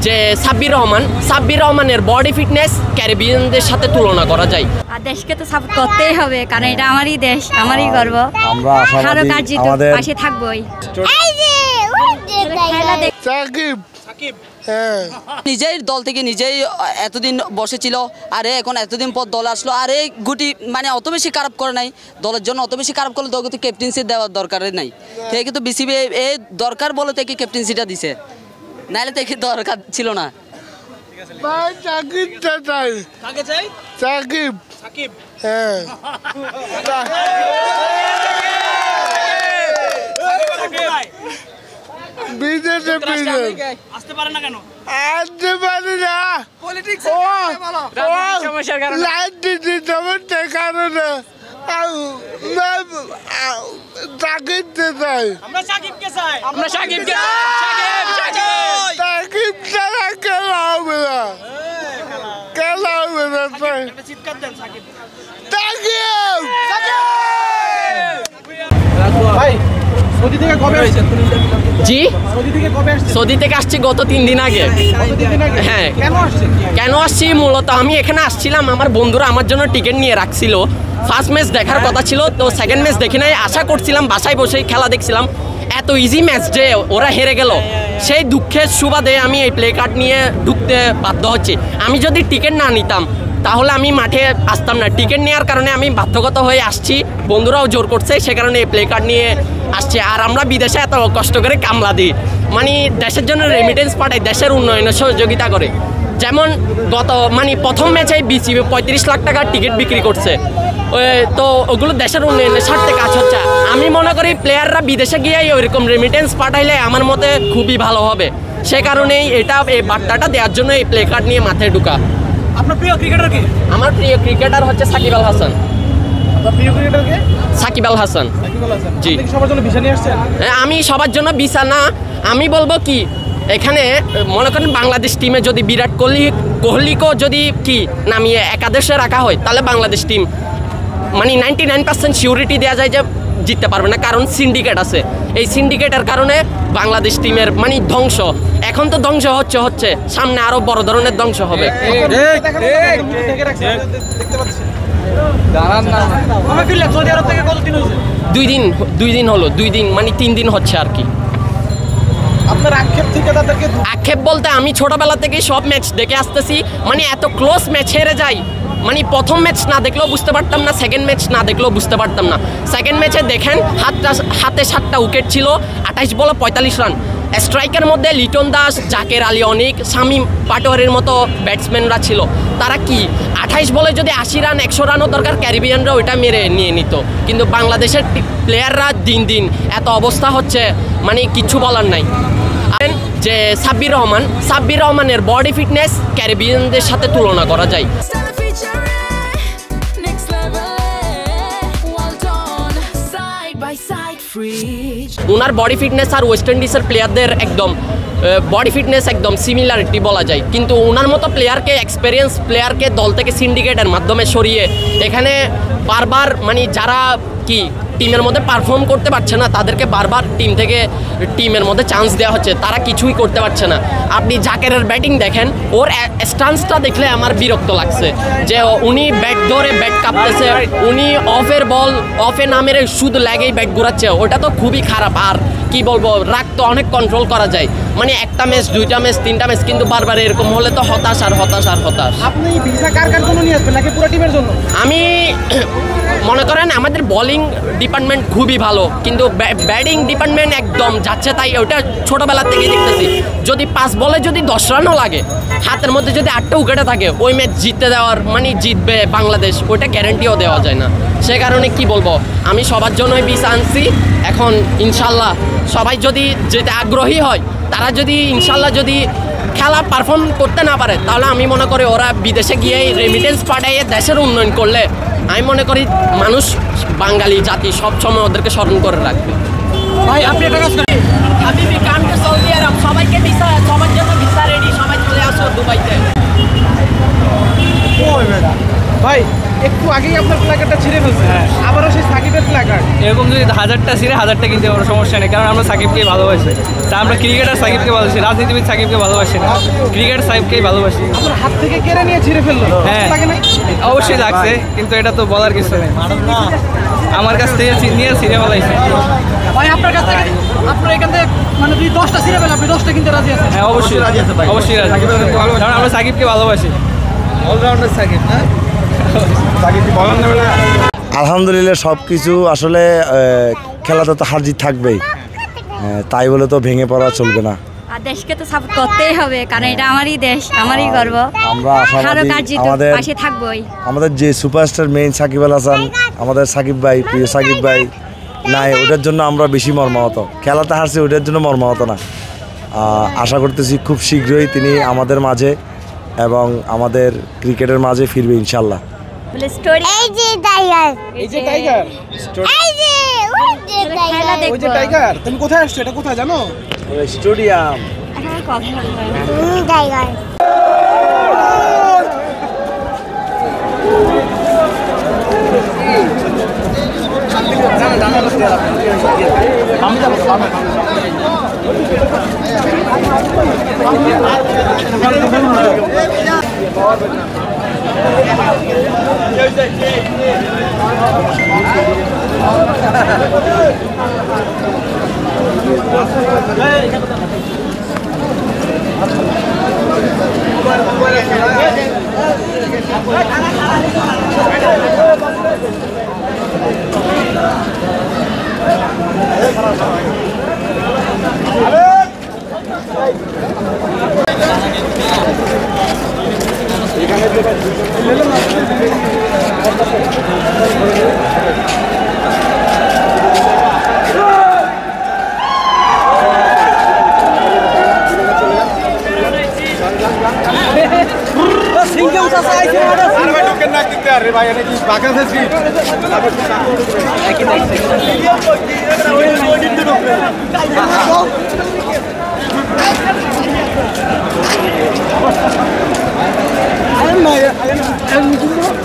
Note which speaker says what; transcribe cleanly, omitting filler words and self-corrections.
Speaker 1: যে সাব্বির রহমানের body fitness ক্যারিবিয়ানদের সাথে তুলনা করা যায়।
Speaker 2: আর দেশকে তো সাপোর্ট করতেই হবে, কারণ এটা আমারই দেশ, আমারই গর্ব।
Speaker 3: আমরা আশাবাদী আমাদের
Speaker 2: পাশে থাকবোই।
Speaker 4: নিজেই দল থেকে নিজেই এতদিন বসেছিল, আরে এখন এতদিন পর দল আসলো, আরে গুটি মানে অত বেশি খারাপ করে নাই দলের জন্য, অত বেশি খারাপ করলে দলকে ক্যাপ্টেন্সি দেওয়ার দরকার নাই। ঠিক কিন্তু বিসিবি এই দরকার বলে থেকে ক্যাপ্টেন্সিটা দিছে, নাইলে থেকে দরকার ছিল না।
Speaker 5: আসতে পারে না কেন?
Speaker 6: আসতে পারি না, লাইট দিতে সমস্যার কারণে সাকিবকে চাই।
Speaker 5: আমরা সাকিবকে চাই,
Speaker 1: আমরা সাকিবকে
Speaker 6: সাকিব ছাড়া খেলা হবে না, খেলা হবে না।
Speaker 5: চিৎকার দেন সাকিব।
Speaker 6: ভাই
Speaker 5: সৌদি থেকে কবে আসছেন?
Speaker 1: জি, সৌদি থেকে আসছি গত 3 দিন আগে। হ্যাঁ, কেন আসছি মূলত আমি এখানে আসছিলাম, আমার বন্ধুরা আমার জন্য টিকিট নিয়ে রাখছিল। ফার্স্ট ম্যাচ দেখার কথা ছিল, তো সেকেন্ড ম্যাচ দেখি নাই, আশা করছিলাম বাসায় বসেই খেলা দেখছিলাম। এত ইজি ম্যাচ যে ওরা হেরে গেল, সেই দুঃখের সুবাদে আমি এই প্লে কার্ড নিয়ে ঢুকতে বাধ্য হচ্ছি। আমি যদি টিকিট না নিতাম তাহলে আমি মাঠে আসতাম না। টিকিট নেওয়ার কারণে আমি বাধ্যগত হয়ে আসছি, বন্ধুরাও জোর করছে, সে কারণে এই প্লে কার্ড নিয়ে আসছে। আর আমরা বিদেশে এত কষ্ট করে কামলা দিই, মানে দেশের জন্য রেমিটেন্স পাঠাই, দেশের উন্নয়নে সহযোগিতা করে। যেমন প্রথম ম্যাচে বিসিবি 35 লাখ টাকার টিকিট বিক্রি করছে, তো ওগুলো দেশের উন্নয়নের স্বার্থে কাজ হচ্ছে। আমি মনে করি প্লেয়াররা বিদেশে গিয়ে ওইরকম রেমিটেন্স পাঠাইলে আমার মতে খুবই ভালো হবে। সে কারণেই এই বার্তাটা দেওয়ার জন্য এই প্লে কার্ড নিয়ে মাথায় ঢুকা।
Speaker 5: আপনার প্রিয় ক্রিকেটার কে?
Speaker 1: আমার প্রিয় ক্রিকেটার হচ্ছে সাকিব আল হাসান।
Speaker 5: আপনার প্রিয় ক্রিকেটার কে?
Speaker 1: সাকিব আল হাসান। জি।
Speaker 5: আপনি সবার জন্য ভিসা নিয়ে আসছেন?
Speaker 1: আমি সবার জন্য ভিসা না, আমি বলবো কি, এখানে মনে করেন বাংলাদেশ টিমে যদি বিরাট কোহলিকেও যদি কি নামিয়ে একাদশে রাখা হয়, তাহলে বাংলাদেশ টিম 99% সিউরিটি দেওয়া যায় যে জিততে পারবে না, কারণ সিন্ডিকেট আছে। এই সিন্ডিকেটের কারণে বাংলাদেশ টিমের ধ্বংস, এখন তো ধ্বংস হচ্ছে, সামনে আরো বড় ধরনের ধ্বংস হবে। 2 দিন হলো, 2 দিন 3 দিন হচ্ছে আর কি।
Speaker 5: আপনার আক্ষেপ থেকে তাদেরকে?
Speaker 1: আক্ষেপ বলতে আমি ছোটবেলা থেকেই সব ম্যাচ দেখে আসতেছি, এত ক্লোজ ম্যাচ হেরে যায়, প্রথম ম্যাচ না দেখলেও বুঝতে পারতাম না, সেকেন্ড ম্যাচ না দেখলেও বুঝতে পারতাম না। সেকেন্ড ম্যাচে দেখেন হাতে 7টা উইকেট ছিল, 28 বলে 45 রান। স্ট্রাইকের মধ্যে লিটন দাস, জাকের আলী অনিক, শামীম পাটোয়ারির মতো ব্যাটসম্যানরা ছিল। তারা কি 28 বলে যদি 80 রান 100 রানও দরকার, ক্যারিবিয়ানরা ওইটা মেরে নিয়ে নিত। কিন্তু বাংলাদেশের প্লেয়াররা দিন এত অবস্থা হচ্ছে, কিচ্ছু বলার নাই। যে সাব্বির রহমানের বডি ফিটনেস ক্যারিবিয়ানদের সাথে তুলনা করা যায়। ওনার বডি ফিটনেস আর ওয়েস্ট ইন্ডিজের প্লেয়ারদের একদম বডি ফিটনেস একদম সিমিলারিটি বলা যায়, কিন্তু ওনার মতো প্লেয়ারকে, এক্সপেরিয়েন্স প্লেয়ারকে দল থেকে সিন্ডিকেটের মাধ্যমে সরিয়ে এখানে বারবার যারা কি টিমের মধ্যে পারফর্ম করতে পারছে না, তাদেরকে বারবার টিমের মধ্যে চান্স দেওয়া হচ্ছে, তারা কিছুই করতে পারছে না। আপনি জাকেরের ব্যাটিং দেখেন, ওর স্টান্সটা দেখলে আমার বিরক্ত লাগছে, যে উনি ব্যাট ধরে ব্যাট কাঁপতেছে, উনি অফে না মেরে শুধু ল্যাগেই ব্যাট ঘুরাচ্ছে, ওটা তো খুবই খারাপ। আর কি বলবো, রাগ তো অনেক কন্ট্রোল করা যায়, একটা ম্যাচ, 2টা ম্যাচ, 3টা ম্যাচ, কিন্তু বারবার এরকম হলে তো হতাশ।
Speaker 5: আপনি ভিসা কার জন্য নিয়ে আসবেন, নাকি পুরো টিমের জন্য?
Speaker 1: আমি মনে করেন আমাদের বোলিং ডিপার্টমেন্ট খুবই ভালো, কিন্তু ব্যাটিং ডিপার্টমেন্ট একদম যাচ্ছে তাই। ওটা ছোটোবেলা থেকেই দেখতেছি, যদি 5 বলে যদি 10 রানও লাগে, হাতের মধ্যে যদি 8টা উইকেটে থাকে, ওই ম্যাচ জিততে দেওয়ার জিতবে বাংলাদেশ, ওইটা গ্যারান্টিও দেওয়া যায় না। সে কারণে কি বলবো, আমি সবার জন্যই ভিসা আনছি। এখন ইনশাল্লাহ সবাই যদি যেতে আগ্রহী হয়, তারা যদি ইনশাল্লাহ যদি খেলা পারফর্ম করতে না পারে, তাহলে আমি মনে করি ওরা বিদেশে গিয়ে রেমিটেন্স পাঠাইয়ে দেশের উন্নয়ন করলে, আমি মনে করি মানুষ, বাঙালি জাতি সবসময় ওদেরকে স্মরণ করে রাখবে।
Speaker 5: ভাই আপনি একটা কাজ করেন,
Speaker 1: হাবিবি কাম টু সৌদি আরব, সবাইকে ভিসা, সবার জন্য ভিসা রেডি, সবাই চলে আসো দুবাইতে।
Speaker 5: ভাই একটু আগেই আপনার প্ল্যাকার্ডটা ছিঁড়ে ফেলছে আবারও সেই সাকিবের প্ল্যাকার্ড।
Speaker 7: এরকম যদি 1000টা ছিঁড়ে 1000টা কিনতে পারো, সমস্যা নেই, কারণ আমরা সাকিবকেই ভালোবাসি। তা আমরা ক্রিকেটার সাকিবকে ভালোবাসি, রাজনীতিবিদ সাকিবকে ভালোবাসি না, ক্রিকেট সাকিবকেই ভালোবাসি।
Speaker 5: আপনার হাত থেকে কেড়ে নিয়ে ছিঁড়ে ফেললো,
Speaker 7: হ্যাঁ
Speaker 5: লাগে না?
Speaker 7: অবশ্যই লাগছে, কিন্তু এটা তো বলার কিছু নেই। আমার কাছ থেকে নিয়ে ছিঁড়ে ফেলাইছে।
Speaker 5: ভাই আপনার কাছ থেকে আপনার এখান থেকে মানে যদি 10টা ছিঁড়ে ফেলে আপনি 10টা কিনতে রাজি আছেন?
Speaker 7: হ্যাঁ অবশ্যই অবশ্যই রাজি, কারণ আমরা সাকিবকে ভালোবাসি। অলরাউন্ডার সাকিব না,
Speaker 3: আলহামদুলিল্লাহ সব কিছু আসলে খেলাতে তো হার জিত থাকবেই, তাই বলে তো ভেঙে পড়া চলবে না।
Speaker 2: আর দেশকে তো সাপোর্ট করতেই হবে, কারণ এটা আমারই দেশ, আমারই গর্ব।
Speaker 3: আমরা
Speaker 2: হারো কার
Speaker 3: আশাবাদী
Speaker 2: জিতুক, পাশে থাকবোই।
Speaker 3: আমাদের যে সুপারস্টার মেইন সাকিব আল হাসান, আমাদের সাকিব ভাই, প্রিয় সাকিব ভাই নাই, ওটার জন্য আমরা বেশি মর্মাহত। খেলাতে হারছি ওটার জন্য মর্মাহত না। আশা করতেছি খুব শীঘ্রই তিনি আমাদের মাঝে এবং আমাদের ক্রিকেটের মাঝে ফিরবে ইনশাল্লাহ।
Speaker 2: এই যে টাইগার,
Speaker 5: এই যে টাইগার,
Speaker 2: খেলা
Speaker 5: ওই যে
Speaker 2: দেখবো।
Speaker 5: টাইগার, তুমি কোথায় আসছো? এটা কোথায় জানো?
Speaker 3: স্টেডিয়াম।
Speaker 2: এখন কথা বলবো।
Speaker 5: I don't know.